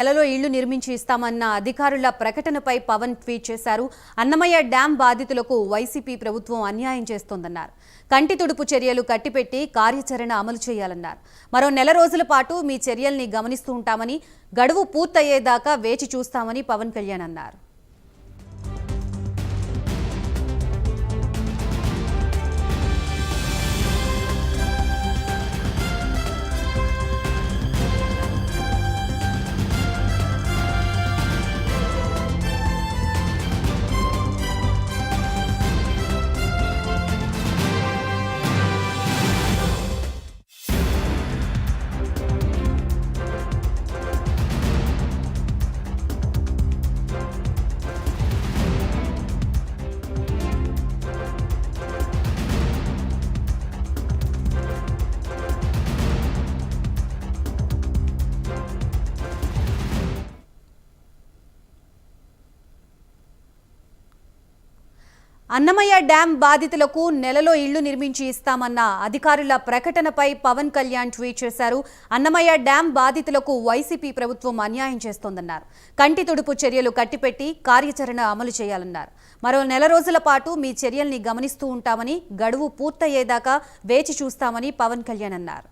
నెలలో ఇళ్లు నిర్మించి ఇస్తామన్న అధికారుల ప్రకటనపై పవన్ ట్వీట్ చేశారు. అన్నమయ్య డ్యాం బాధితులకు వైసీపీ ప్రభుత్వం అన్యాయం చేస్తోందన్నారు. కంటి తుడుపు చర్యలు కట్టిపెట్టి కార్యాచరణ అమలు చేయాలన్నారు. మరో నెల రోజుల పాటు మీ చర్యల్ని గమనిస్తూ ఉంటామని, గడువు పూర్తయ్యేదాకా వేచి చూస్తామని పవన్ కళ్యాణ్ అన్నారు. అన్నమయ్య డ్యాం బాధితులకు నెలలో ఇళ్లు నిర్మించి ఇస్తామన్న అధికారుల ప్రకటనపై పవన్ కళ్యాణ్ ట్వీట్ చేశారు. అన్నమయ్య డ్యాం బాధితులకు వైసీపీ ప్రభుత్వం అన్యాయం చేస్తోందన్నారు. కంటి తుడుపు చర్యలు కట్టిపెట్టి కార్యాచరణ అమలు చేయాలన్నారు. మరో నెల రోజుల పాటు మీ చర్యల్ని గమనిస్తూ ఉంటామని, గడువు పూర్తయ్యేదాకా వేచి చూస్తామని పవన్ కళ్యాణ్ అన్నారు.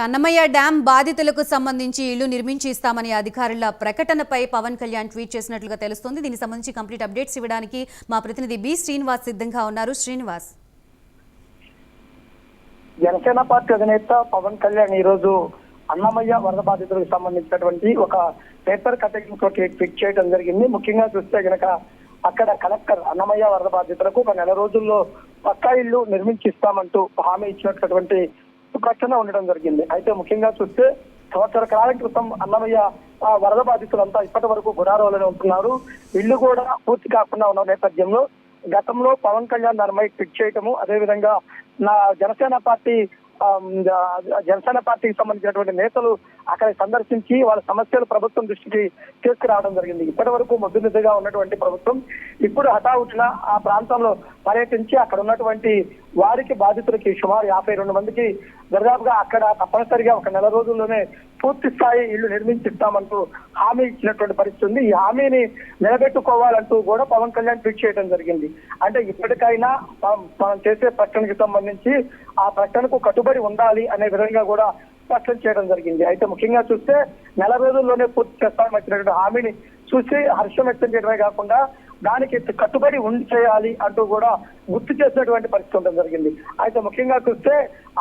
అన్నమయ్య డ్యాం బాధితులకు సంబంధించి ఇళ్లు నిర్మించి ఇస్తామని అధికారుల ప్రకటనపై పవన్ కళ్యాణ్ ట్వీట్ చేసినట్లుగా తెలుస్తోంది. దీనికి సంబంధించి కంప్లీట్ అప్డేట్స్ ఇవ్వడానికి మా ప్రతినిధి బి శ్రీనివాస్ సిద్ధంగా ఉన్నారు. శ్రీనివాస్, జనసేన పార్టీ అధినేత పవన్ కళ్యాణ్ ఈ రోజు అన్నమయ్య వరద బాధితులకు సంబంధించినటువంటి ఒక పేపర్ కటింగ్ తో ట్వీట్ చేయడం జరిగింది. ముఖ్యంగా చూస్తే గనక అక్కడ కలెక్టర్ అన్నమయ్య వరద బాధితులకు ఒక నెల రోజుల్లో పక్కా ఇళ్లు నిర్మించిస్తామంటూ హామీ ఇచ్చినటువంటి ప్రకటన ఉండడం జరిగింది. అయితే ముఖ్యంగా చూస్తే సంవత్సర కాలం క్రితం అన్నమయ్య వరద బాధితులంతా ఇప్పటి వరకు గుడారోలోనే ఉంటున్నారు. ఇళ్లు కూడా పూర్తి కాకుండా ఉన్న నేపథ్యంలో గతంలో పవన్ కళ్యాణ్ దానిపై ట్వీట్ చేయటము, అదేవిధంగా జనసేన పార్టీకి సంబంధించినటువంటి నేతలు అక్కడ సందర్శించి వాళ్ళ సమస్యలు ప్రభుత్వం దృష్టికి తీసుకురావడం జరిగింది. ఇప్పటి వరకు మొద్దునిద్దుగా ఉన్నటువంటి ప్రభుత్వం ఇప్పుడు హఠావుటిన ఆ ప్రాంతంలో పర్యటించి అక్కడ ఉన్నటువంటి వారికి బాధితులకి సుమారు 52 మందికి దాదాపుగా అక్కడ తప్పనిసరిగా ఒక నెల రోజుల్లోనే పూర్తి స్థాయి ఇళ్లు నిర్మించిస్తామంటూ హామీ ఇచ్చినటువంటి పరిస్థితి ఉంది. ఈ హామీని నిలబెట్టుకోవాలంటూ కూడా పవన్ కళ్యాణ్ ట్వీట్ చేయడం జరిగింది. అంటే ఇప్పటికైనా మనం చేసే ప్రకటనకి సంబంధించి ఆ ప్రకటనకు కట్టుబడి ఉండాలి అనే విధంగా కూడా స్పష్టం చేయడం జరిగింది. అయితే ముఖ్యంగా చూస్తే నెల రోజుల్లోనే పూర్తి చేస్తామని వచ్చినటువంటి హామీని చూసి హర్షం వ్యక్తం చేయడమే కాకుండా దానికి కట్టుబడి ఉండి చేయాలి అంటూ కూడా గుర్తు చేసినటువంటి పరిస్థితి ఉండడం జరిగింది. అయితే ముఖ్యంగా చూస్తే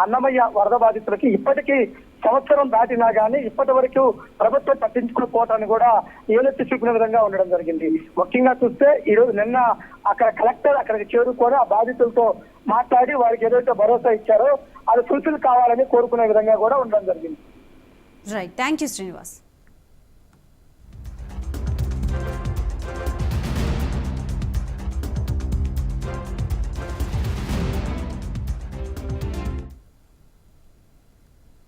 అన్నమయ్య వరద బాధితులకి ఇప్పటికీ సంవత్సరం దాటినా గానీ ఇప్పటి వరకు ప్రభుత్వం పట్టించుకోకపోవటాన్ని కూడా ఏలెత్తి చూపిన విధంగా ఉండడం జరిగింది. ముఖ్యంగా చూస్తే ఈ రోజు నిన్న అక్కడ కలెక్టర్ అక్కడికి చేరుకొని ఆ బాధితులతో మాట్లాడి వారికి ఏదైతే భరోసా ఇచ్చారో అది ఫుల్ఫిల్ కావాలని కోరుకునే విధంగా కూడా ఉండడం జరిగింది. Right, thank you Srinivas.